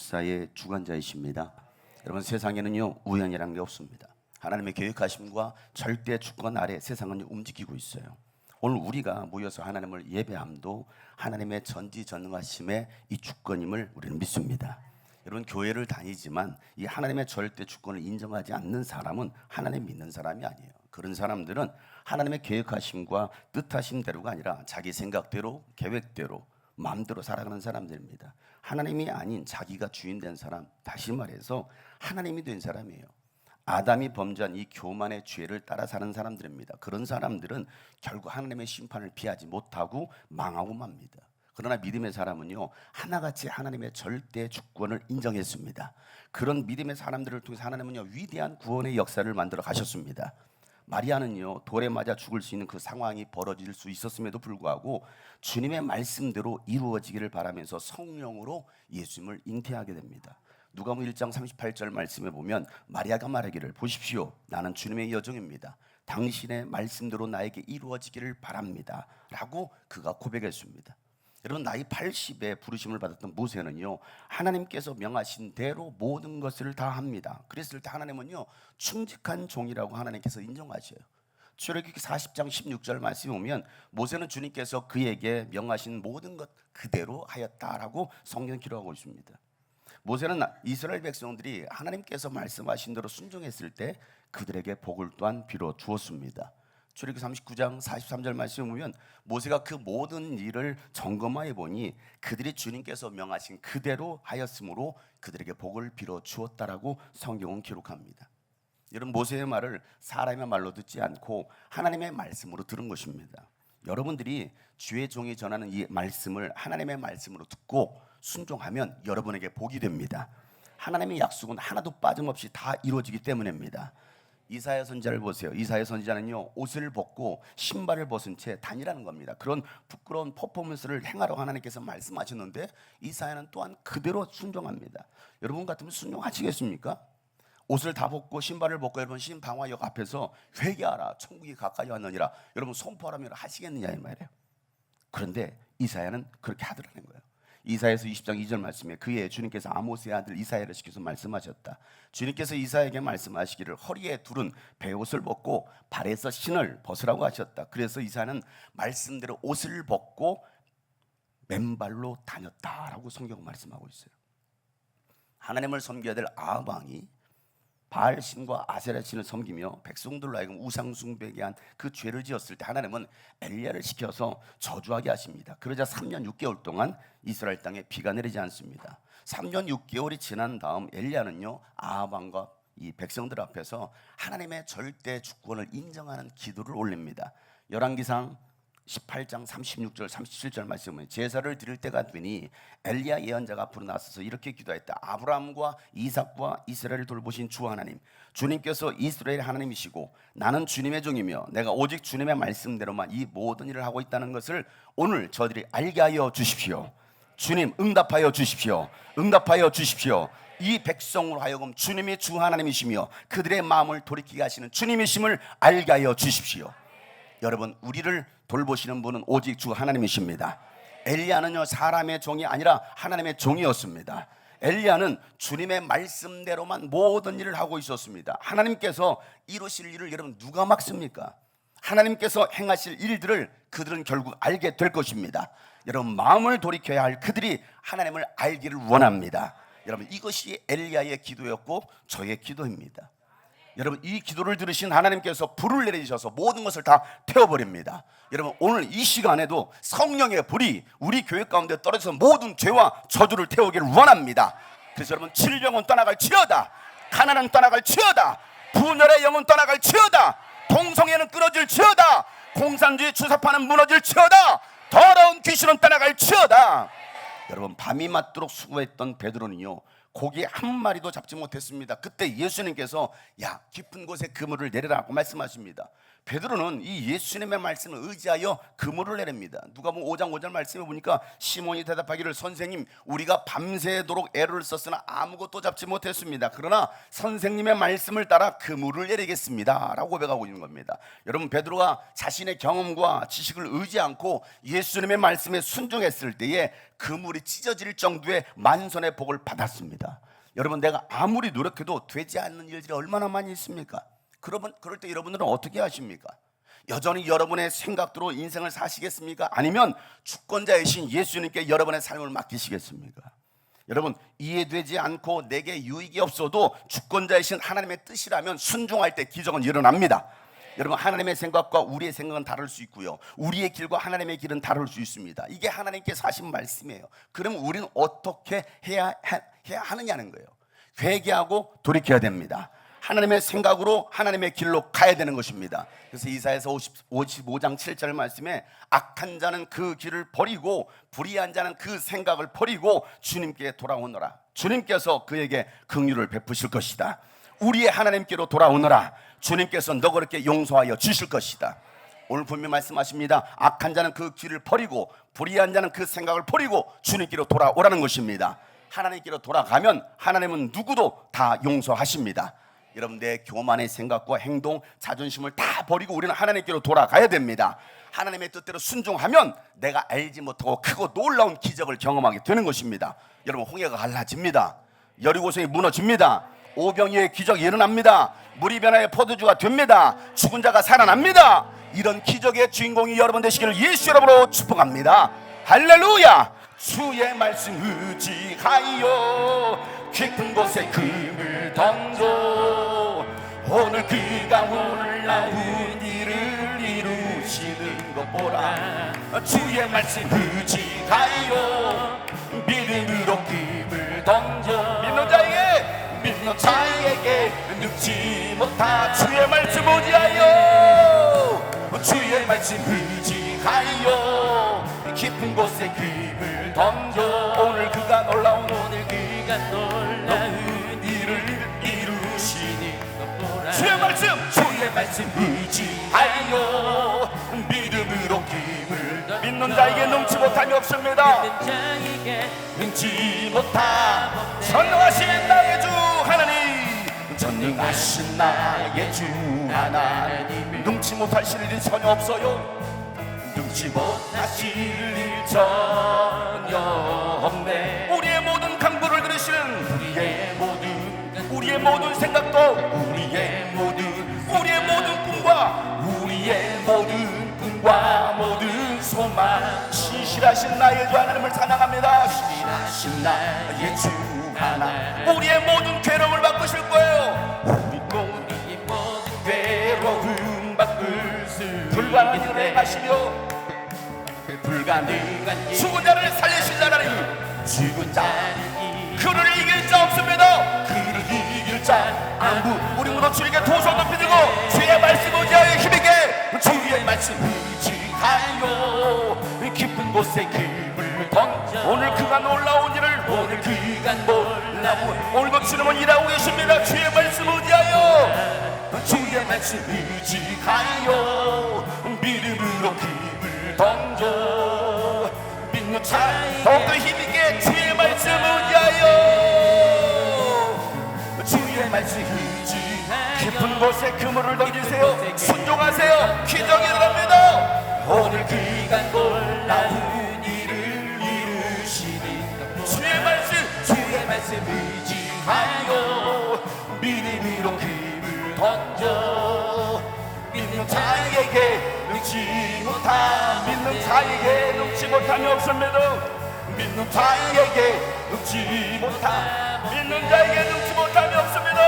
역사의 주관자이십니다. 여러분, 세상에는요 우연이라는 게 없습니다. 하나님의 계획하심과 절대 주권 아래 세상은 움직이고 있어요. 오늘 우리가 모여서 하나님을 예배함도 하나님의 전지전능하심의 이 주권임을 우리는 믿습니다. 여러분, 교회를 다니지만 이 하나님의 절대 주권을 인정하지 않는 사람은 하나님 믿는 사람이 아니에요. 그런 사람들은 하나님의 계획하심과 뜻하심대로가 아니라 자기 생각대로, 계획대로, 마음대로 살아가는 사람들입니다. 하나님이 아닌 자기가 주인 된 사람, 다시 말해서 하나님이 된 사람이에요. 아담이 범죄한 이 교만의 죄를 따라 사는 사람들입니다. 그런 사람들은 결국 하나님의 심판을 피하지 못하고 망하고 맙니다. 그러나 믿음의 사람은요, 하나같이 하나님의 절대 주권을 인정했습니다. 그런 믿음의 사람들을 통해서 하나님은요, 위대한 구원의 역사를 만들어 가셨습니다. 마리아는요, 돌에 맞아 죽을 수 있는 그 상황이 벌어질 수 있었음에도 불구하고 주님의 말씀대로 이루어지기를 바라면서 성령으로 예수님을 잉태하게 됩니다. 누가복음 1장 38절 말씀에 보면 마리아가 말하기를, 보십시오, 나는 주님의 여종입니다. 당신의 말씀대로 나에게 이루어지기를 바랍니다 라고 그가 고백했습니다. 여러분, 나이 80에 부르심을 받았던 모세는요, 하나님께서 명하신 대로 모든 것을 다 합니다. 그랬을 때 하나님은요, 충직한 종이라고 하나님께서 인정하셔요. 출애굽기 40장 16절 말씀에 보면 모세는 주님께서 그에게 명하신 모든 것 그대로 하였다라고 성경에 기록하고 있습니다. 모세는 이스라엘 백성들이 하나님께서 말씀하신 대로 순종했을 때 그들에게 복을 또한 빌어 주었습니다. 출애굽기 39장 43절 말씀을 보면 모세가 그 모든 일을 점검하여 보니 그들이 주님께서 명하신 그대로 하였으므로 그들에게 복을 빌어 주었다라고 성경은 기록합니다. 여러분, 모세의 말을 사람의 말로 듣지 않고 하나님의 말씀으로 들은 것입니다. 여러분들이 주의 종이 전하는 이 말씀을 하나님의 말씀으로 듣고 순종하면 여러분에게 복이 됩니다. 하나님의 약속은 하나도 빠짐없이 다 이루어지기 때문입니다. 이사야 선지자를 보세요. 이사야 선지자는요, 옷을 벗고 신발을 벗은 채 다니라는 겁니다. 그런 부끄러운 퍼포먼스를 행하라고 하나님께서 말씀하셨는데 이사야는 또한 그대로 순종합니다. 여러분 같으면 순종하시겠습니까? 옷을 다 벗고 신발을 벗고 여러분 신방화역 앞에서 회개하라, 천국이 가까이 왔느니라, 여러분 선포하라면 하시겠느냐 이 말이에요. 그런데 이사야는 그렇게 하더라는 거예요. 이사야서 20장 2절 말씀에 그의 주님께서 아모스의 아들 이사야를 시켜서 말씀하셨다. 주님께서 이사야에게 말씀하시기를 허리에 두른 베옷을 벗고 발에서 신을 벗으라고 하셨다. 그래서 이사야는 말씀대로 옷을 벗고 맨발로 다녔다라고 성경은 말씀하고 있어요. 하나님을 섬겨야 될 아합 왕이 바알 신과 아세라 신을 섬기며 백성들로 하여금 우상 숭배하게 한 그 죄를 지었을 때 하나님은 엘리야를 시켜서 저주하게 하십니다. 그러자 3년 6개월 동안 이스라엘 땅에 비가 내리지 않습니다. 3년 6개월이 지난 다음 엘리야는요, 아합 왕과 이 백성들 앞에서 하나님의 절대 주권을 인정하는 기도를 올립니다. 열왕기상 18장 36절 37절 말씀은 제사를 드릴 때가 되니 엘리야 예언자가 앞으로 나서서 이렇게 기도했다. 아브라함과 이삭과 이스라엘을 돌보신 주 하나님, 주님께서 이스라엘 하나님이시고 나는 주님의 종이며 내가 오직 주님의 말씀대로만 이 모든 일을 하고 있다는 것을 오늘 저들이 알게 하여 주십시오. 주님, 응답하여 주십시오. 응답하여 주십시오. 이 백성으로 하여금 주님이 주 하나님이시며 그들의 마음을 돌이키게 하시는 주님이심을 알게 하여 주십시오. 여러분, 우리를 돌보시는 분은 오직 주 하나님이십니다. 엘리야는요, 사람의 종이 아니라 하나님의 종이었습니다. 엘리야는 주님의 말씀대로만 모든 일을 하고 있었습니다. 하나님께서 이루실 일을 여러분 누가 막습니까? 하나님께서 행하실 일들을 그들은 결국 알게 될 것입니다. 여러분, 마음을 돌이켜야 할 그들이 하나님을 알기를 원합니다. 여러분, 이것이 엘리야의 기도였고 저의 기도입니다. 여러분, 이 기도를 들으신 하나님께서 불을 내리셔서 모든 것을 다 태워버립니다. 여러분, 오늘 이 시간에도 성령의 불이 우리 교회 가운데 떨어져서 모든 죄와 저주를 태우기를 원합니다. 그래서 여러분, 질병은 떠나갈 치어다, 가난은 떠나갈 치어다, 분열의 영은 떠나갈 치어다, 동성애는 끊어질 치어다, 공산주의 주사파는 무너질 치어다, 더러운 귀신은 떠나갈 치어다. 여러분, 밤이 맞도록 수고했던 베드로는요, 고기 한 마리도 잡지 못했습니다. 그때 예수님께서 야, 깊은 곳에 그물을 내리라고 말씀하십니다. 베드로는 이 예수님의 말씀을 의지하여 그물을 내립니다. 누가복음 5장 5절 말씀에 보니까 시몬이 대답하기를 선생님, 우리가 밤새도록 애를 썼으나 아무것도 잡지 못했습니다. 그러나 선생님의 말씀을 따라 그물을 내리겠습니다 라고 고백하고 있는 겁니다. 여러분, 베드로가 자신의 경험과 지식을 의지 않고 예수님의 말씀에 순종했을 때에 그물이 찢어질 정도의 만선의 복을 받았습니다. 여러분, 내가 아무리 노력해도 되지 않는 일들이 얼마나 많이 있습니까? 그럴 때 여러분들은 어떻게 하십니까? 여전히 여러분의 생각대로 인생을 사시겠습니까? 아니면 주권자이신 예수님께 여러분의 삶을 맡기시겠습니까? 여러분, 이해되지 않고 내게 유익이 없어도 주권자이신 하나님의 뜻이라면 순종할 때 기적은 일어납니다. 여러분, 하나님의 생각과 우리의 생각은 다를 수 있고요, 우리의 길과 하나님의 길은 다를 수 있습니다. 이게 하나님께서 하신 말씀이에요. 그럼 우리는 어떻게 해야 하느냐는 거예요. 회개하고 돌이켜야 됩니다. 하나님의 생각으로 하나님의 길로 가야 되는 것입니다. 그래서 이사야서 55장 7절 말씀에 악한 자는 그 길을 버리고 불의한 자는 그 생각을 버리고 주님께 돌아오너라. 주님께서 그에게 긍휼을 베푸실 것이다. 우리의 하나님께로 돌아오너라. 주님께서 너그럽게 용서하여 주실 것이다. 오늘 분명히 말씀하십니다. 악한 자는 그 길을 버리고 불의한 자는 그 생각을 버리고 주님께로 돌아오라는 것입니다. 하나님께로 돌아가면 하나님은 누구도 다 용서하십니다. 여러분, 내 교만의 생각과 행동, 자존심을 다 버리고 우리는 하나님께로 돌아가야 됩니다. 하나님의 뜻대로 순종하면 내가 알지 못하고 크고 놀라운 기적을 경험하게 되는 것입니다. 여러분, 홍해가 갈라집니다. 여리고성이 무너집니다. 오병이의 기적이 일어납니다. 물이 변하여 포도주가 됩니다. 죽은 자가 살아납니다. 이런 기적의 주인공이 여러분 되시기를 예수 이름으로 축복합니다. 할렐루야. 주의 말씀 의지하여 깊은 곳에 금을 던져 오늘 그가 올라온 일을 이루시는 것 보라. 주의 말씀 의지하여 믿음으로 금을 던져 믿는 자에게 늙지 못하. 주의 말씀 의지하여 주의 말씀 의지하여 깊은 곳에 금을 던져 오늘 그가 놀라운 일을 이루시니 주의 말씀 의지하여 믿음으로 금을 믿는 자에게 능치 못함이 없습니다. 능치 못함. 전능하신 나의 주 하나님, 전능하신 나의 주 하나님, 능치 못하실 일이 전혀 없어요. 능치 못하실 일 전혀 없네. 우리의 모든 간구를 들으시는 우리의 모든 생각도 우리의 모든 꿈과 모든 소망 신실하신 나의 주 하나님을 찬양합니다. 신실하신 나의 주 하나님, 우리의 모든 괴로움을 바꾸실 거예요. 우리 모든 괴로움 바꿀 수 불가능한 일을 행하시며 불가능한 죽은 자를 살리실 하나님, 죽은 자 그를 이길 자 없습니다. 그를 이길 자 아무. 우리 모두 주님께 두 손 높이 들고 주의 말씀 의지하여 힘있게 주의 말씀 의지하여 깊은 곳에 금을 던져 오늘 그가 놀라운 일을 오늘도 주님은 일하고 계십니다. 주의 말씀 의지하여 주의 말씀 의지하여 믿음으로 금을 던져 믿는 자 더욱더 힘있게 주의 말씀 의지하여 주의 말씀 의지 깊은 곳에 그물을 던지세요. 순종하세요. 기적이 일어납니다. 오늘 그가 놀라운 일을 이루시니 주의 말씀 의지하여 믿음으로 금을 던져 믿는 자에게 능치 못함이 없습니다. 믿는 자에게 능치 못함이 없습니다.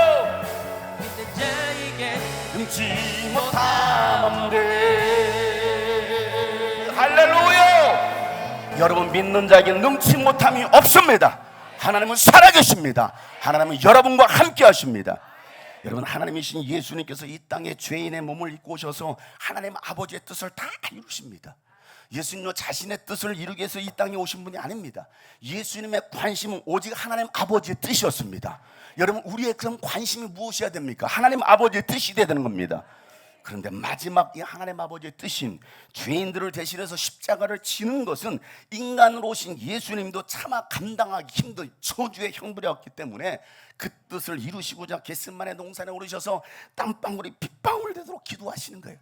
능치 못함. 할렐루야. 여러분, 믿는 자에게 능치 못함이 없습니다. 하나님은 살아계십니다. 하나님은 여러분과 함께 하십니다. 여러분, 하나님이신 예수님께서 이 땅에 죄인의 몸을 입고 오셔서 하나님 아버지의 뜻을 다 이루십니다. 예수님은 자신의 뜻을 이루기 위해서 이 땅에 오신 분이 아닙니다. 예수님의 관심은 오직 하나님 아버지의 뜻이었습니다. 여러분, 우리의 그런 관심이 무엇이어야 됩니까? 하나님 아버지의 뜻이 돼야 되는 겁니다. 그런데 마지막 이 하나님 아버지의 뜻인 죄인들을 대신해서 십자가를 지는 것은 인간으로 오신 예수님도 차마 감당하기 힘든 저주의 형벌이었기 때문에 그 뜻을 이루시고자 겟세마네 동산에 오르셔서 땀방울이 빗방울 되도록 기도하시는 거예요.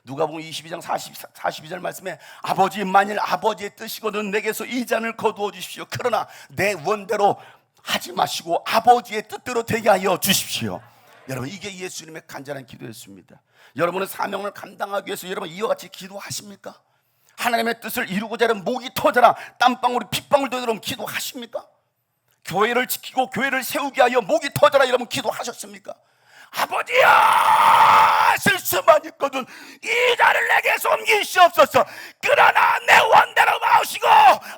누가복음 22장 42절 말씀에 아버지, 만일 아버지의 뜻이거든 내게서 이 잔을 거두어 주십시오. 그러나 내 원대로 하지 마시고 아버지의 뜻대로 되게 하여 주십시오. 여러분, 이게 예수님의 간절한 기도였습니다. 여러분은 사명을 감당하기 위해서 여러분 이와 같이 기도하십니까? 하나님의 뜻을 이루고자 하는 목이 터져라 땀방울이 빗방울 되도록 기도하십니까? 교회를 지키고 교회를 세우게 하여 목이 터져라 여러분 기도하셨습니까? 아버지야, 실수만 있거든 이 자를 내게서 옮기시옵소서. 그러나 내 원대로 마시고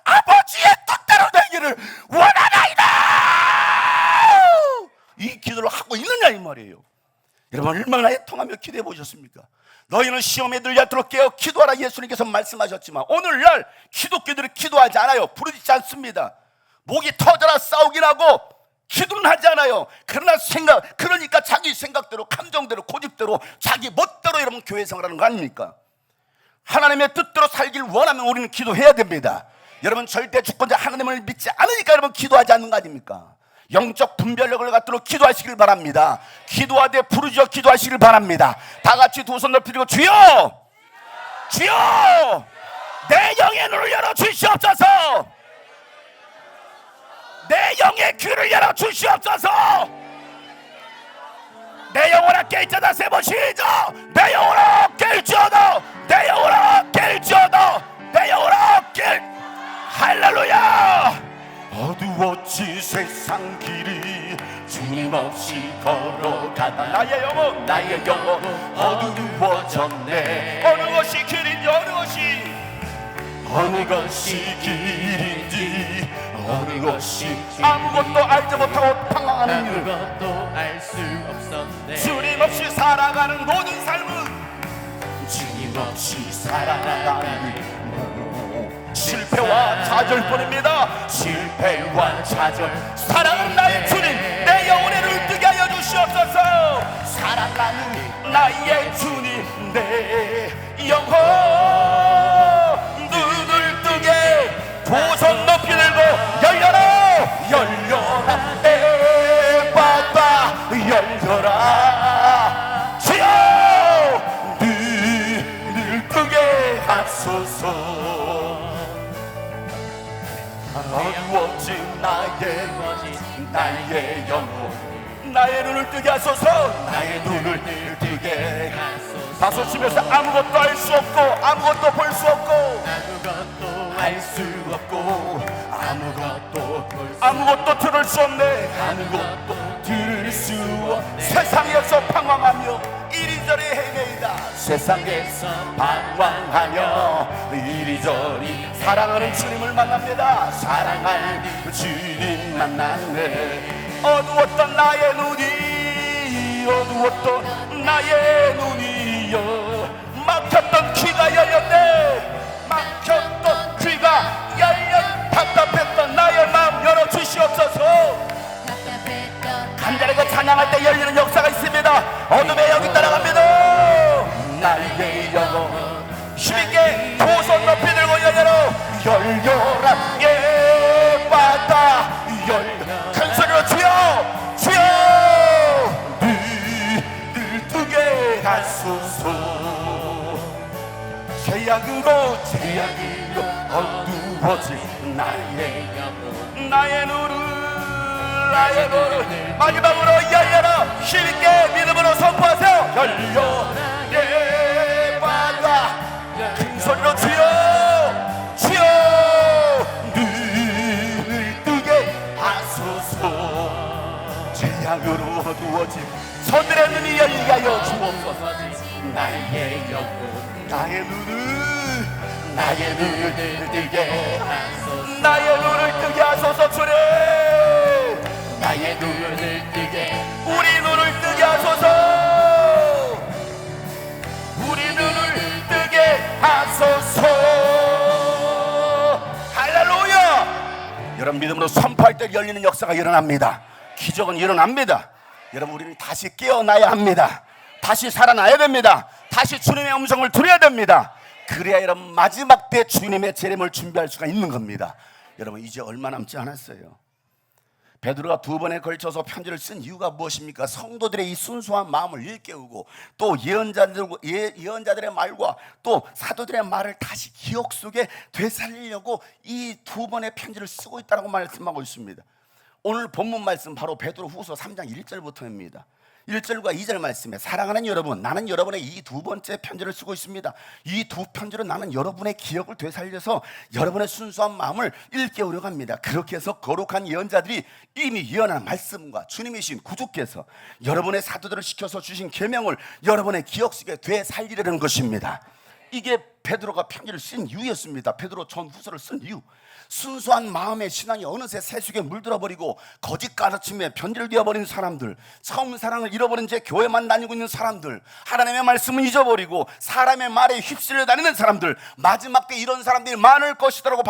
아버지의 뜻대로 되기를 원하나이다. 이 기도를 하고 있느냐 이 말이에요. 여러분, 얼마나 애통하며 기도해 보셨습니까? 너희는 시험에 들지 않도록 깨어 기도하라 예수님께서 말씀하셨지만 오늘날 기독교들이 기도하지 않아요. 부르짖지 않습니다. 목이 터져라 싸우긴 하고 기도는 하지 않아요. 그러니까 자기 생각대로 감정대로 고집대로 자기 멋대로 여러분 교회 생활하는 거 아닙니까? 하나님의 뜻대로 살길 원하면 우리는 기도해야 됩니다. 여러분, 절대 주권자 하나님을 믿지 않으니까 여러분 기도하지 않는 거 아닙니까? 영적 분별력을 갖도록 기도하시길 바랍니다. 기도하되 부르짖어 기도하시길 바랍니다. 다 같이 두 손 높이 들고 주여, 주여, 내 영의 눈을 열어 주시옵소서. 내 영의 귀를 열어 주시옵소서. 내 영혼아 깨있자다 세번 시작. 내 영혼아 깨일지어다, 내 영혼아 깨일지어다, 내 영혼아 깨일. 할렐루야. 어두웠지 세상 길이 주님 없이 걸어가다 나의 영혼 어두워졌네. 어느 것이 길인지 어느 것이 길인지 어느 것이 아무것도 알지 못하고 방황하는 일 아무것도 알 수 없었네. 주님 없이 살아가는 모든 삶은 주님 없이 살아가는 실패와 좌절뿐입니다. 실패와 좌절. 사랑은 나의 주님, 내 영혼의 눈을 뜨게 하여 주시옵소서. 사랑하는 나의 주님, 내 영혼 눈을 뜨게 두 손 높이 들고 열려라, 열려라 내 바다 열려라. 주여 눈을 뜨게 하소서. 어두워진 나의 영혼 나의 눈을 뜨게 하소서. 나의 눈을 뜨게 하소서. 다섯 치면서 아무것도 알 수 없고 아무것도 볼 수 없고 아무것도 알 수 없고 아무것도 들을 수 없네. 아무것도 들을 수 없네. 세상에서 방황하며 이리저리 헤매이다. 세상에서 방황하며 이리저리 사랑하는 주님을 만납니다. 사랑하는 주님 만났네. 어두웠던 나의 눈이 어두웠던 나의 눈이여 막혔던 귀가 열렸네. 막혔던 귀가 열렸. 답답했던 나의 마음 열어주시옵소서. 간절하게 찬양할 때 열리는 역사가 있습니다. 어둠의 영이 따라갑니다. 나의 영혼 힘있게 두 손 높이 들고 열려라, 열려라 예 바다 열려. 큰 소리로 주여, 주여 눈을 뜨게 하소서. 죄악으로 어두워진 나의 눈을 마지막으로 열려라. 힘있게 믿음으로 선포하세요. 열려 내 바다. 큰 소리로 주여, 주여 눈을 뜨게 하소서. 죄악으로 어두워진 손들의 눈이 열리게 하여 주옵소서. 나의 영혼 나의 눈을 뜨게 하소서. 나의 눈을 뜨게 하소서. 주님 나의 눈을 뜨게, 우리 눈을 뜨게 하소서. 우리 눈을 뜨게 하소서. 그런 믿음으로 선포할 때 열리는 역사가 일어납니다. 기적은 일어납니다. 여러분, 우리는 다시 깨어나야 합니다. 다시 살아나야 됩니다. 다시 주님의 음성을 들어야 됩니다. 그래야 여러분 마지막 때 주님의 재림을 준비할 수가 있는 겁니다. 여러분, 이제 얼마 남지 않았어요. 베드로가 2번에 걸쳐서 편지를 쓴 이유가 무엇입니까? 성도들의 이 순수한 마음을 일깨우고 또 예언자들의 말과 또 사도들의 말을 다시 기억 속에 되살리려고 이 2번의 편지를 쓰고 있다고 말씀하고 있습니다. 오늘 본문 말씀 바로 베드로 후서 3장 1절부터입니다. 1절과 2절 말씀에 사랑하는 여러분, 나는 여러분의 이 2번째 편지를 쓰고 있습니다. 이 2편지로 나는 여러분의 기억을 되살려서 여러분의 순수한 마음을 일깨우려고 합니다. 그렇게 해서 거룩한 예언자들이 이미 예언한 말씀과 주님이신 구주께서 여러분의 사도들을 시켜서 주신 계명을 여러분의 기억 속에 되살리려는 것입니다. 이게 베드로가 편지를 쓴 이유였습니다. 베드로 전후서를 쓴 이유. 순수한 마음의 신앙이 어느새 세속에 물들어 버리고 거짓 가르침에 변질되어 버린 사람들, 처음 사랑을 잃어버린 채 교회만 다니고 있는 사람들, 하나님의 말씀을 잊어버리고 사람의 말에 휩쓸려 다니는 사람들, 마지막 때 이런 사람들이 많을 것이라고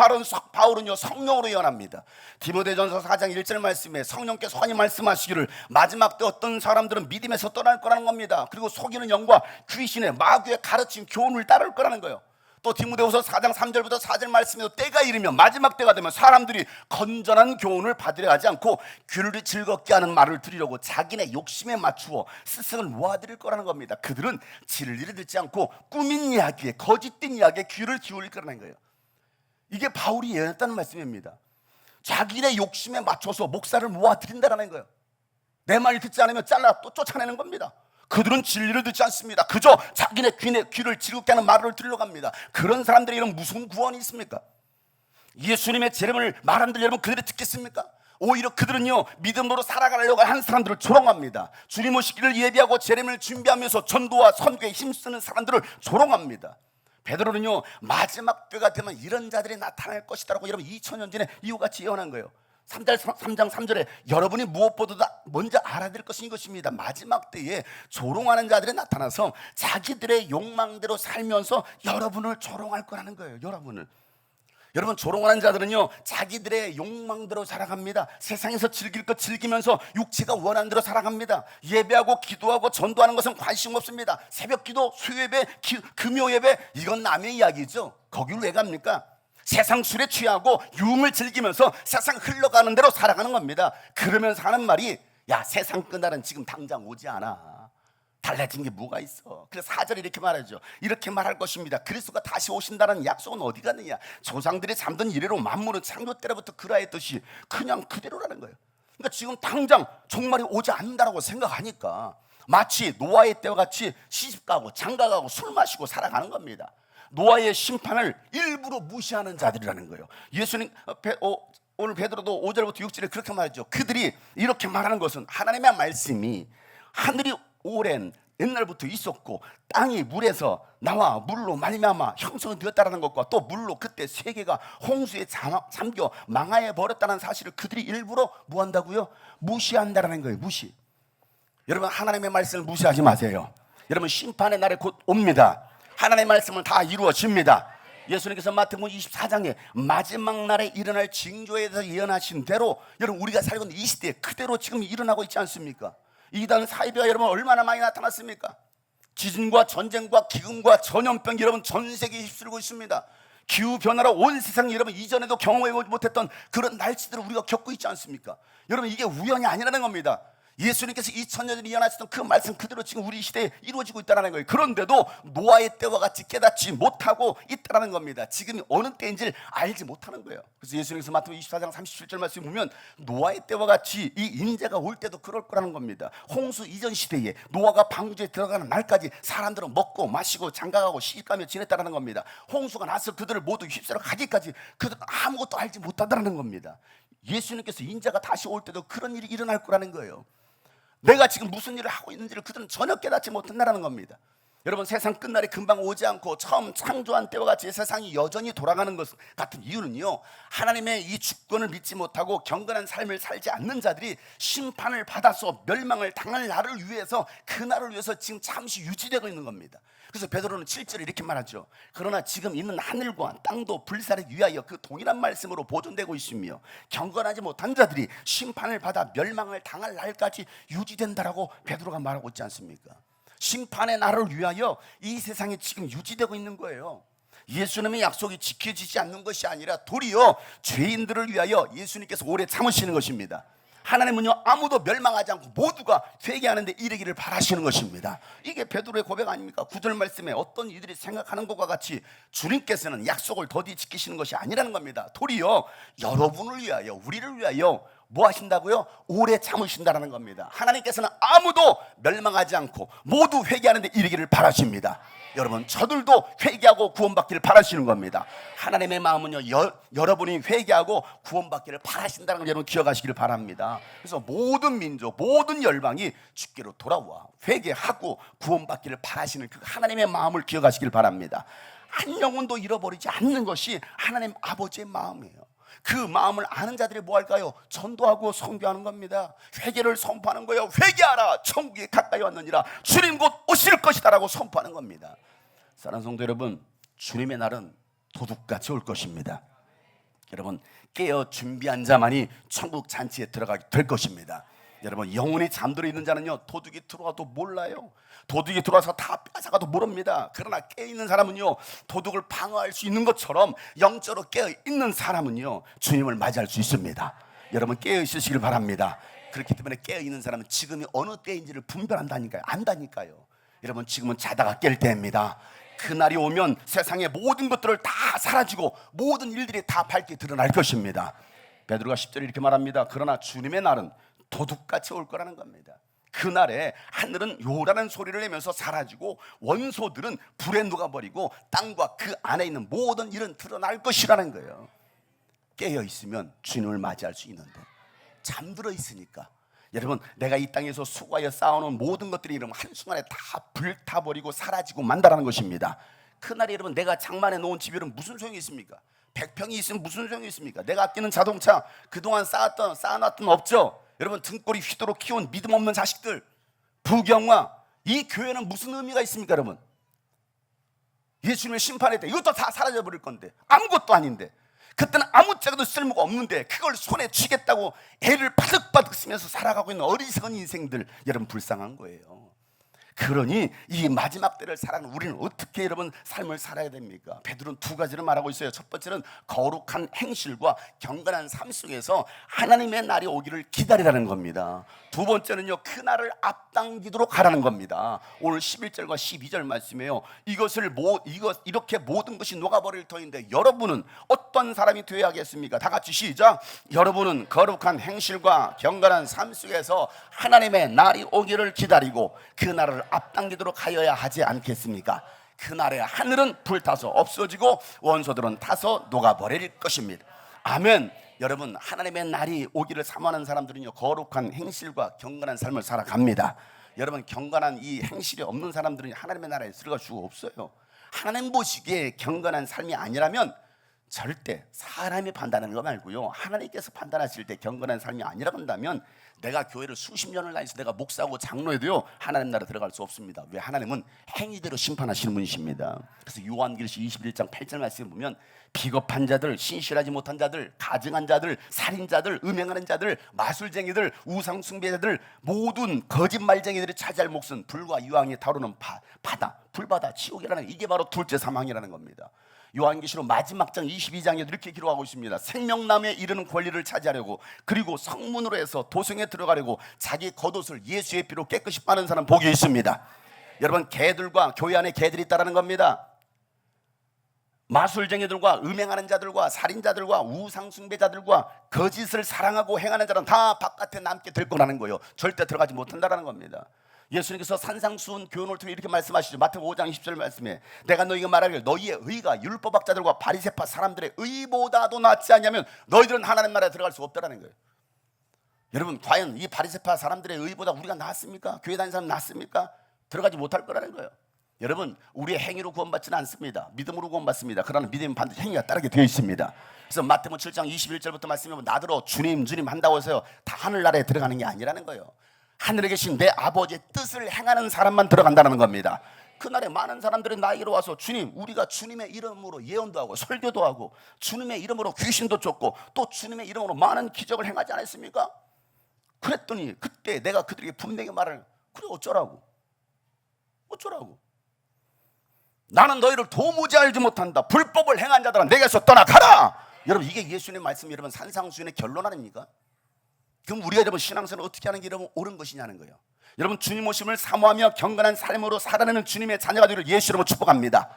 바울은요 성령으로 예언합니다. 디모데전서 4장 1절 말씀에 성령께서 환히 말씀하시기를 마지막 때 어떤 사람들은 믿음에서 떠날 거라는 겁니다. 그리고 속이는 영과 귀신의 마귀의 가르침 교훈을 따를 거라는 거예요. 또 디모데후서 4장 3절부터 4절 말씀에도 때가 이르면 마지막 때가 되면 사람들이 건전한 교훈을 받으려 하지 않고 귀를 즐겁게 하는 말을 들으려고 자기네 욕심에 맞추어 스승을 모아들일 거라는 겁니다. 그들은 진리를 듣지 않고 꾸민 이야기에 거짓된 이야기에 귀를 기울일 거라는 거예요. 이게 바울이 예언했다는 말씀입니다. 자기네 욕심에 맞춰서 목사를 모아들인다는 거예요. 내 말 듣지 않으면 잘라 또 쫓아내는 겁니다. 그들은 진리를 듣지 않습니다. 그저 자기네 귀를 즐겁게 하는 말을 들으려고 합니다. 그런 사람들이 이런 무슨 구원이 있습니까? 예수님의 재림을 말한들 여러분 그들이 듣겠습니까? 오히려 그들은요 믿음으로 살아가려고 한 사람들을 조롱합니다. 주님 오시기를 예비하고 재림을 준비하면서 전도와 선교에 힘쓰는 사람들을 조롱합니다. 베드로는요 마지막 때가 되면 이런 자들이 나타날 것이다라고 여러분 2000년 전에 이와같이 예언한 거예요. 3장 3절에 여러분이 무엇보다도 먼저 알아야 될 것인 것입니다. 마지막 때에 조롱하는 자들이 나타나서 자기들의 욕망대로 살면서 여러분을 조롱할 거라는 거예요. 여러분 조롱하는 자들은요 자기들의 욕망대로 살아갑니다. 세상에서 즐길 것 즐기면서 육체가 원하는 대로 살아갑니다. 예배하고 기도하고 전도하는 것은 관심 없습니다. 새벽기도, 수요예배, 금요예배 이건 남의 이야기죠. 거기를 왜 갑니까? 세상 술에 취하고 유흥을 즐기면서 세상 흘러가는 대로 살아가는 겁니다. 그러면서 하는 말이 야 세상 끝날은 지금 당장 오지 않아. 달라진 게 뭐가 있어. 그래서 4절에 이렇게 말하죠. 이렇게 말할 것입니다. 그리스도가 다시 오신다는 약속은 어디 갔느냐. 조상들이 잠든 이래로 만물은 창조 때로부터 그라했듯이 그냥 그대로라는 거예요. 그러니까 지금 당장 종말이 오지 않는다고 생각하니까 마치 노아의 때와 같이 시집가고 장가가고 술 마시고 살아가는 겁니다. 노아의 심판을 일부러 무시하는 자들이라는 거예요. 예수님 오늘 베드로도 5절부터 6절에 그렇게 말했죠. 그들이 이렇게 말하는 것은 하나님의 말씀이 하늘이 오랜 옛날부터 있었고 땅이 물에서 나와 물로 말미암아 형성되었다는 것과 또 물로 그때 세계가 홍수에 잠겨 망하여 버렸다는 사실을 그들이 일부러 뭐 한다고요? 무시한다는 거예요. 무시. 여러분 하나님의 말씀을 무시하지 마세요. 여러분 심판의 날이 곧 옵니다. 하나님의 말씀은 다 이루어집니다. 예수님께서 마태복음 24장에 마지막 날에 일어날 징조에 대해서 예언하신 대로 여러분 우리가 살고 있는 이 시대에 그대로 지금 일어나고 있지 않습니까? 이단 사이비가 여러분 얼마나 많이 나타났습니까? 지진과 전쟁과 기근과 전염병 여러분 전 세계에 휩쓸고 있습니다. 기후변화로 온 세상 여러분 이전에도 경험해 보지 못했던 그런 날씨들을 우리가 겪고 있지 않습니까? 여러분 이게 우연이 아니라는 겁니다. 예수님께서 2000년 전에 예언하셨던 그 말씀 그대로 지금 우리 시대에 이루어지고 있다는 거예요. 그런데도 노아의 때와 같이 깨닫지 못하고 있다는 겁니다. 지금이 어느 때인지를 알지 못하는 거예요. 그래서 예수님께서 마태복음 24장 37절 말씀 보면 노아의 때와 같이 이 인재가 올 때도 그럴 거라는 겁니다. 홍수 이전 시대에 노아가 방주에 들어가는 날까지 사람들은 먹고 마시고 장가가고 시집가며 지냈다는 겁니다. 홍수가 나서 그들을 모두 휩쓸어 가기까지 그들은 아무것도 알지 못하다는 겁니다. 예수님께서 인자가 다시 올 때도 그런 일이 일어날 거라는 거예요. 내가 지금 무슨 일을 하고 있는지를 그들은 전혀 깨닫지 못한다는 겁니다. 여러분, 세상 끝날이 금방 오지 않고 처음 창조한 때와 같이 세상이 여전히 돌아가는 것 같은 이유는요, 하나님의 이 주권을 믿지 못하고 경건한 삶을 살지 않는 자들이 심판을 받아서 멸망을 당할 날을 위해서, 그 날을 위해서 지금 잠시 유지되고 있는 겁니다. 그래서 베드로는 7절에 이렇게 말하죠. 그러나 지금 있는 하늘과 땅도 불사를 위하여 그 동일한 말씀으로 보존되고 있으며 경건하지 못한 자들이 심판을 받아 멸망을 당할 날까지 유지된다라고 베드로가 말하고 있지 않습니까? 심판의 날을 위하여 이 세상이 지금 유지되고 있는 거예요. 예수님의 약속이 지켜지지 않는 것이 아니라 도리어 죄인들을 위하여 예수님께서 오래 참으시는 것입니다. 하나님은요, 아무도 멸망하지 않고 모두가 회개하는데 이르기를 바라시는 것입니다. 이게 베드로의 고백 아닙니까? 9절 말씀에 어떤 이들이 생각하는 것과 같이 주님께서는 약속을 더디 지키시는 것이 아니라는 겁니다. 도리어 여러분을 위하여, 우리를 위하여 뭐 하신다고요? 오래 참으신다는 겁니다. 하나님께서는 아무도 멸망하지 않고 모두 회개하는데 이르기를 바라십니다. 여러분, 저들도 회개하고 구원받기를 바라시는 겁니다. 하나님의 마음은요, 여러분이 회개하고 구원받기를 바라신다는 걸 여러분 기억하시기를 바랍니다. 그래서 모든 민족, 모든 열방이 주께로 돌아와 회개하고 구원받기를 바라시는 그 하나님의 마음을 기억하시기를 바랍니다. 한 영혼도 잃어버리지 않는 것이 하나님 아버지의 마음이에요. 그 마음을 아는 자들이 뭐 할까요? 전도하고 선교하는 겁니다. 회개를 선포하는 거예요. 회개하라, 천국이 가까이 왔느니라, 주님 곧 오실 것이다 라고 선포하는 겁니다. 사랑하는 성도 여러분, 주님의 날은 도둑같이 올 것입니다. 여러분, 깨어 준비한 자만이 천국 잔치에 들어가게 될 것입니다. 여러분, 영혼이 잠들어 있는 자는요, 도둑이 들어와도 몰라요. 도둑이 들어와서 다 뺏어가도 모릅니다. 그러나 깨어있는 사람은요, 도둑을 방어할 수 있는 것처럼 영적으로 깨어있는 사람은요, 주님을 맞이할 수 있습니다. 여러분, 깨어있으시길 바랍니다. 그렇기 때문에 깨어있는 사람은 지금이 어느 때인지를 분별한다니까요. 안다니까요. 여러분, 지금은 자다가 깰 때입니다. 그날이 오면 세상의 모든 것들을 다 사라지고 모든 일들이 다 밝게 드러날 것입니다. 베드로가 10절에 이렇게 말합니다. 그러나 주님의 날은 도둑같이 올 거라는 겁니다. 그날에 하늘은 요라는 소리를 내면서 사라지고 원소들은 불에 녹아버리고 땅과 그 안에 있는 모든 일은 드러날 것이라는 거예요. 깨어 있으면 주님을 맞이할 수 있는데 잠들어 있으니까, 여러분, 내가 이 땅에서 수고하여 쌓아놓은 모든 것들이 이러면 한순간에 다 불타버리고 사라지고 만다라는 것입니다. 그날에 여러분, 내가 장만해 놓은 집에는 무슨 소용이 있습니까? 100평이 있으면 무슨 소용이 있습니까? 내가 아끼는 자동차 그동안 쌓아놨던 없죠? 여러분, 등골이 휘도록 키운 믿음 없는 자식들, 부경화, 이 교회는 무슨 의미가 있습니까? 여러분, 예수님의 심판의 때 이것도 다 사라져버릴 건데, 아무것도 아닌데, 그때는 아무짝에도 쓸모가 없는데 그걸 손에 쥐겠다고 애를 바득바득 쓰면서 살아가고 있는 어리석은 인생들, 여러분, 불쌍한 거예요. 그러니 이 마지막 때를 살아가는 우리는 어떻게 여러분 삶을 살아야 됩니까? 베드로는 두 가지를 말하고 있어요. 첫 번째는 거룩한 행실과 경건한 삶 속에서 하나님의 날이 오기를 기다리라는 겁니다. 두 번째는요, 그 날을 앞당기도록 하라는 겁니다. 오늘 11절과 12절 말씀이에요. 이렇게 모든 것이 녹아버릴 터인데 여러분은 어떤 사람이 되어야 하겠습니까? 다 같이 시작. 여러분은 거룩한 행실과 경건한 삶 속에서 하나님의 날이 오기를 기다리고 그 날을 앞당기도록 하여야 하지 않겠습니까? 그날에 하늘은 불타서 없어지고 원소들은 타서 녹아버릴 것입니다. 아멘. 여러분, 하나님의 날이 오기를 사모하는 사람들은요, 거룩한 행실과 경건한 삶을 살아갑니다. 여러분, 경건한 이 행실이 없는 사람들은 하나님의 나라에 들어갈 수가 없어요. 하나님 보시기에 경건한 삶이 아니라면 절대 사람이 판단하는 거 말고요, 하나님께서 판단하실 때 경건한 삶이 아니라고 한다면 내가 교회를 수십 년을 다니서 내가 목사하고 장로해도요, 하나님 나라 들어갈 수 없습니다. 왜? 하나님은 행위대로 심판하시는 분이십니다. 그래서 요한계시록 21장 8절 말씀에 보면 비겁한 자들, 신실하지 못한 자들, 가증한 자들, 살인자들, 음행하는 자들, 마술쟁이들, 우상숭배자들, 모든 거짓말쟁이들이 차지할 몫은 불과 유황이 타오르는 바다, 불바다, 지옥이라는, 이게 바로 둘째 사망이라는 겁니다. 요한계시록 마지막 장 22장에 이렇게 기록하고 있습니다. 생명나무에 이르는 권리를 차지하려고, 그리고 성문으로 해서 도성에 들어가려고 자기 겉옷을 예수의 피로 깨끗이 빠는 사람 복이 있습니다. 여러분, 개들과, 교회 안에 개들이 있다는 겁니다. 마술쟁이들과 음행하는 자들과 살인자들과 우상숭배자들과 거짓을 사랑하고 행하는 자는 다 바깥에 남게 될 거라는 거예요. 절대 들어가지 못한다는 겁니다. 예수님께서 산상수훈 교훈을 통해 이렇게 말씀하시죠. 마태복음 5장 20절 말씀에 내가 너희에게 말하기를 너희의 의가 율법학자들과 바리새파 사람들의 의보다도 낫지 않냐면 너희들은 하나님 나라에 들어갈 수 없다라는 거예요. 여러분, 과연 이 바리새파 사람들의 의보다 우리가 낫습니까? 교회 다니는 사람 낫습니까? 들어가지 못할 거라는 거예요. 여러분, 우리의 행위로 구원받지는 않습니다. 믿음으로 구원받습니다. 그러나 믿음은 반드시 행위가 따르게 되어 있습니다. 그래서 마태복음 7장 21절부터 말씀해 보면 나더러 주님 주님 한다고 해서 다 하늘나라에 들어가는 게 아니라는 거예요. 하늘에 계신 내 아버지의 뜻을 행하는 사람만 들어간다는 겁니다. 그날에 많은 사람들이 나에게로 와서 주님, 우리가 주님의 이름으로 예언도 하고 설교도 하고 주님의 이름으로 귀신도 쫓고 또 주님의 이름으로 많은 기적을 행하지 않았습니까? 그랬더니 그때 내가 그들에게 분명히 말을, 그래 어쩌라고? 나는 너희를 도무지 알지 못한다. 불법을 행한 자들아 내게서 떠나가라. 여러분, 이게 예수님의 말씀, 여러분 산상수훈의 결론 아닙니까? 그럼 우리가 여러분 신앙생활을 어떻게 하는 게 여러분 옳은 것이냐는 거예요. 여러분, 주님 오심을 사모하며 경건한 삶으로 살아내는 주님의 자녀가 되기를 예수 이름으로 축복합니다.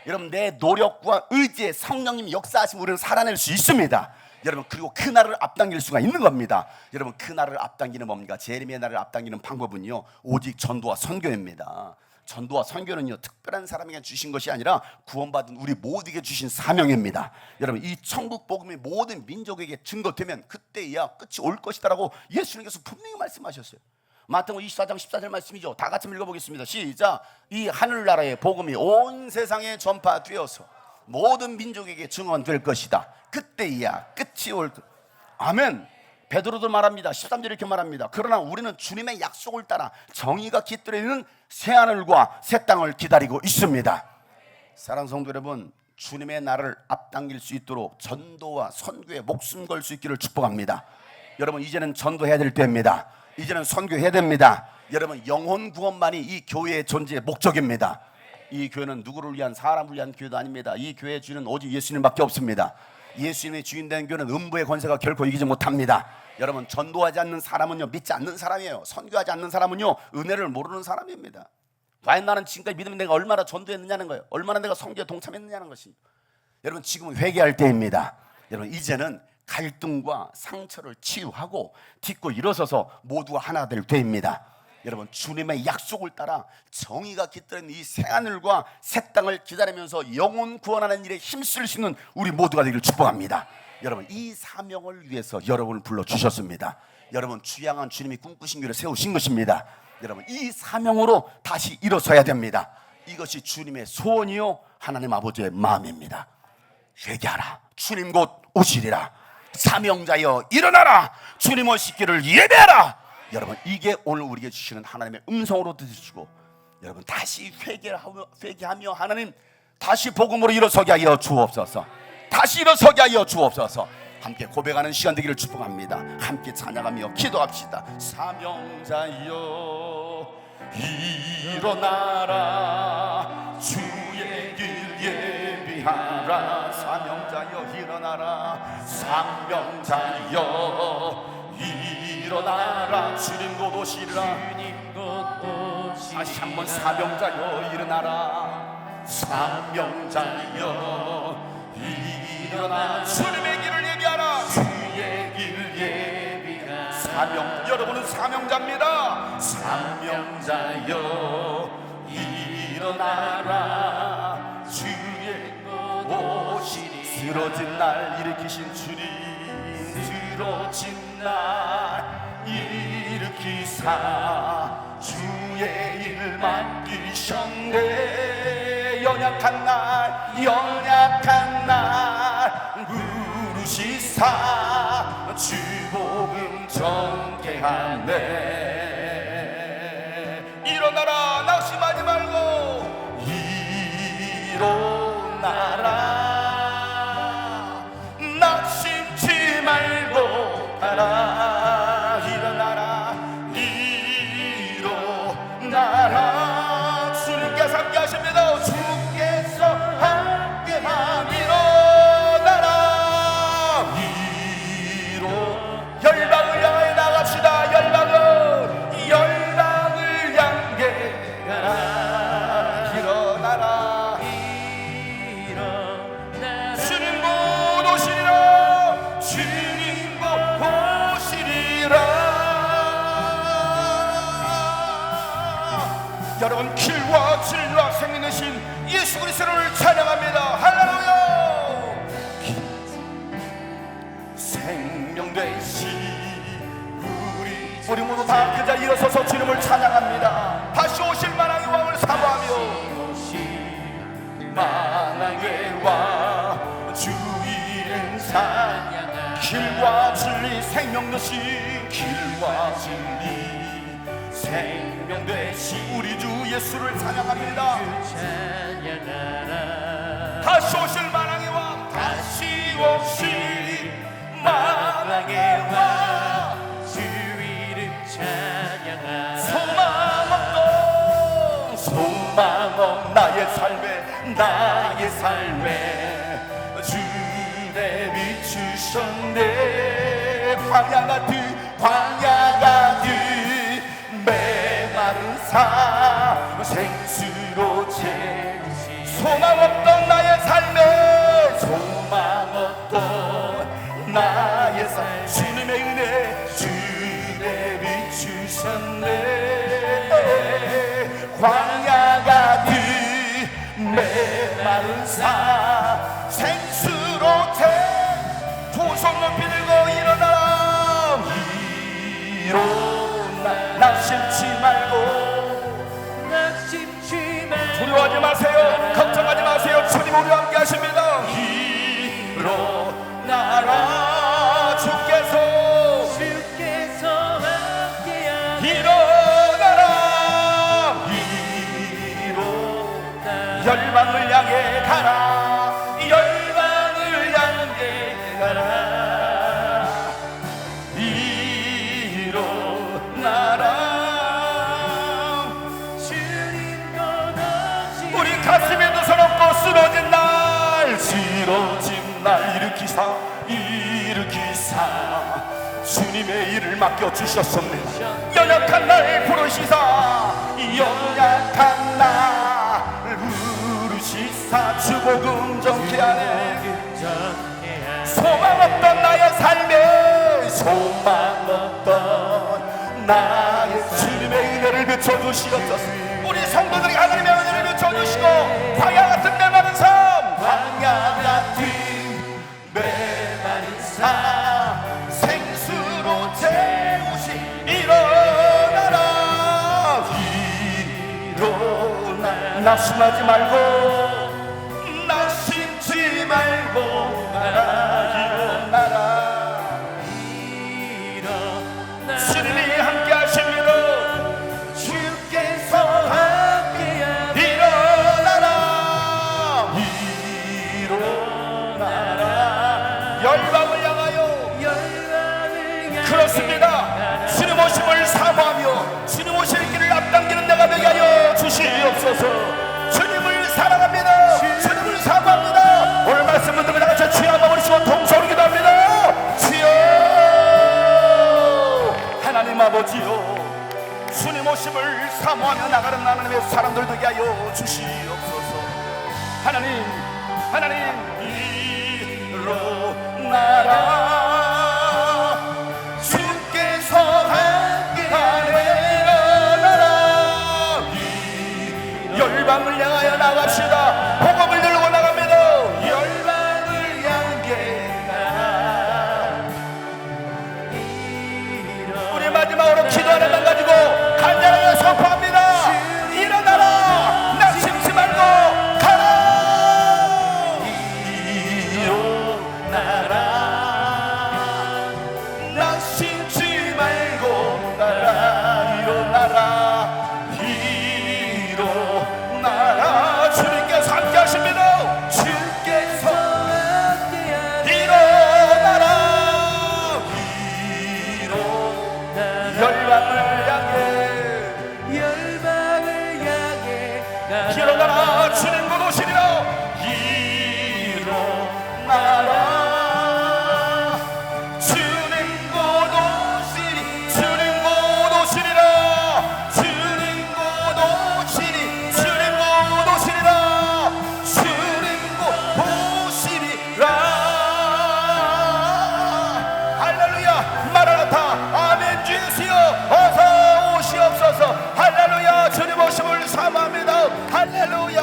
여러분, 내 노력과 의지에 성령님이 역사하시면 우리는 살아낼 수 있습니다. 여러분, 그리고 그 날을 앞당길 수가 있는 겁니다. 여러분, 그 날을 앞당기는 뭡니까? 재림의 날을 앞당기는 방법은요, 오직 전도와 선교입니다. 전도와 선교는요, 특별한 사람에게 주신 것이 아니라 구원받은 우리 모두에게 주신 사명입니다. 여러분, 이 천국 복음이 모든 민족에게 증거되면 그때야 끝이 올 것이다라고 예수님께서 분명히 말씀하셨어요. 마태복음 24장 14절 말씀이죠. 다 같이 읽어보겠습니다. 시작. 이 하늘나라의 복음이 온 세상에 전파되어서 모든 민족에게 증언될 것이다. 그때야 끝이 올 것. 아멘. 베드로도 말합니다. 13절 이렇게 말합니다. 그러나 우리는 주님의 약속을 따라 정의가 깃들어 있는 새하늘과 새 땅을 기다리고 있습니다. 사랑하는 성도 여러분, 주님의 날을 앞당길 수 있도록 전도와 선교에 목숨 걸 수 있기를 축복합니다. 여러분, 이제는 전도해야 될 때입니다. 이제는 선교해야 됩니다. 여러분, 영혼 구원만이 이 교회의 존재의 목적입니다. 이 교회는 누구를 위한, 사람을 위한 교회도 아닙니다. 이 교회의 주인은 오직 예수님밖에 없습니다. 예수님의 주인된 교회는 음부의 권세가 결코 이기지 못합니다. 여러분, 전도하지 않는 사람은요, 믿지 않는 사람이에요. 선교하지 않는 사람은요, 은혜를 모르는 사람입니다. 과연 나는 지금까지 믿으면 내가 얼마나 전도했느냐는 거예요. 얼마나 내가 선교에 동참했느냐는 것이. 여러분, 지금은 회개할 때입니다. 여러분, 이제는 갈등과 상처를 치유하고 딛고 일어서서 모두가 하나 될 때입니다. 여러분, 주님의 약속을 따라 정의가 깃들은 이 새하늘과 새 땅을 기다리면서 영혼 구원하는 일에 힘쓸 수 있는 우리 모두가 되기를 축복합니다. 여러분, 이 사명을 위해서 여러분을 불러주셨습니다. 여러분, 주양한 주님이 꿈꾸신 교회를 세우신 것입니다. 여러분, 이 사명으로 다시 일어서야 됩니다. 이것이 주님의 소원이요 하나님 아버지의 마음입니다. 회개하라. 주님 곧 오시리라. 사명자여 일어나라. 주님 오시기를 예배하라. 여러분, 이게 오늘 우리에게 주시는 하나님의 음성으로 들으시고, 여러분 다시 회개하며 하나님 다시 복음으로 일어서게 하여 주옵소서. 다시 일어서게 하여 주옵소서. 함께 고백하는 시간 되기를 축복합니다. 함께 찬양하며 기도합시다. 사명자여 일어나라. 주의 길 예비하라. 사명자여 일어나라. 사명자여 일어나라. 주님 곧 오시리라. 다시 한번 사명자여 일어나라. 사명자여 일어나. 주님의 길을 예비하라. 주의 길을 예비하라. 사명, 여러분은 사명자입니다. 사명자여 일어나라. 주의 오시리. 쓰러진 날 일으키신 주님, 쓰러진 날 일으키사 주의 일 맡기셨네. 연약한 날 부르시사 주복음 전개하네. 일어나라. 낙심하지 말고 일어나라. 낙심치 말고 가라. 일어나라. 일어나라. 주님께서 함께 하십니다. 주께서 함께하니 일어나라. 열방을 향하여 나갑시다. 열방을 향해 가라. 일어나라. 만왕의 왕 주 이름 찬양하라. 길과 진리 생명 되시 길과 진리 생명 되시 우리 주 예수를 찬양합니다. 찬양하라. 다시 오실 만왕의 왕 다시 오실 만왕의 왕 주 이름 찬양하라. 소망 없 나의 삶에 주내 비추셨네. 광야 같은 메마른 삶 생수로 채우시. 소망 없던 나의 삶에 주님의 은혜 주내 비추셨네. 광야 같은 메마른 삶 생수로 채. 두 손 높이 들고 일어나 낙심치 말고 두려워하지 마세요. 걱정하지 마세요. 주님 우리와 함께 하십니다. 일어나라. 주께서 함께하라. 일어나라. 열방을 향해 가라. 열방을 향해 가라. 일어나라. 주님 것 없이 우리 가슴에 두 손 얹고 쓰러진 날 일으키사 주님의 일을 맡겨주셨습니다. 연약한 날 부르시사 연약한 날 부르시사 주복음 전케 하네. 소망 없던 나의 삶에 소망 없던 나의 주님의 은혜를 비춰주시옵소서. 우리 성도들이 하나님의 은혜를 비춰주시고 광야 같은 메마른 삶 메마른 삶 생수로 채우시. 일어나라. 낙심하지 말고 낙심치 말고 일어나라. 주님이 함께 하십니다. 주께서 함께하라. 일어나라. 열방을 향하여. 그렇습니다. 주님 오심을 사모하며 주님 오실 길을 앞당기는 내가 되게 하여 주시옵소서. 주님을 사랑합니다. 주님을 사모합니다. 오늘 말씀 듣고 다 같이 주여 한번 부르시고 동서로 기도합니다. 주여 하나님 아버지요, 주님 오심을 사모하며 나가는 하나님의 사람들 되게 하여 주시옵소서. 하나님 일어나라. 주께서 함께하네. 일어나라. 열방을 향하여 나갑시다. 복음을 들고 나갑니다. 열방을 향해 가라. 우리 마지막으로 기도하는 날 가지고 간절하게 선포합니다. 일어나라. 낙심치 말고 가라. 일어나라. 낙심치 말고 가라. 일어나라. 일어나라. 주님께서 함께 하십니다. 주께서 일어나라. 열방을 향해 일어나라. 주님 곧 오시리라. 일어나라. 주님 곧 오시리. 주님 곧 오시리라. 주님 곧 오시리. 주님 곧 오시리라. 주님 곧 오시리라. 할렐루야. 마라나타. 아멘. 주시여 어서 오시옵소서. 할렐루야. 주님 오심을 사모합니다. 할렐루야.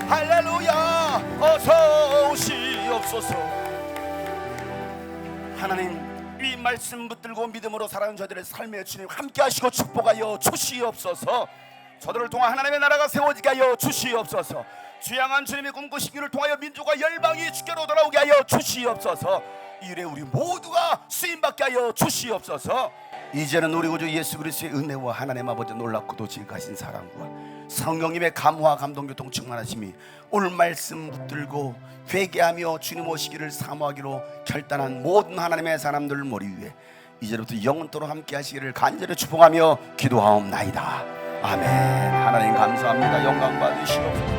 할렐루야. 어서 오시옵소서. 하나님, 이 말씀 붙들고 믿음으로 살아가는 저들의 삶에 주님 함께 하시고 축복하여 주시옵소서. 저들을 통한 하나님의 나라가 세워지게 하여 주시옵소서. 주양한 주님의 꿈꾸시기를 통하여 민족과 열방이 주께로 돌아오게 하여 주시옵소서. 이래 우리 모두가 쓰임받게 하여 주시옵소서. 이제는 우리 구주 예수 그리스도의 은혜와 하나님 아버지 놀랍고도 지극하신 사랑과 성령님의 감화 감동교통 충만하심이 오늘 말씀 붙들고 회개하며 주님 오시기를 사모하기로 결단한 모든 하나님의 사람들 머리 위에 이제부터 영원토록 함께 하시기를 간절히 축복하며 기도하옵나이다. 아멘. 하나님 감사합니다. 영광 받으시옵소서.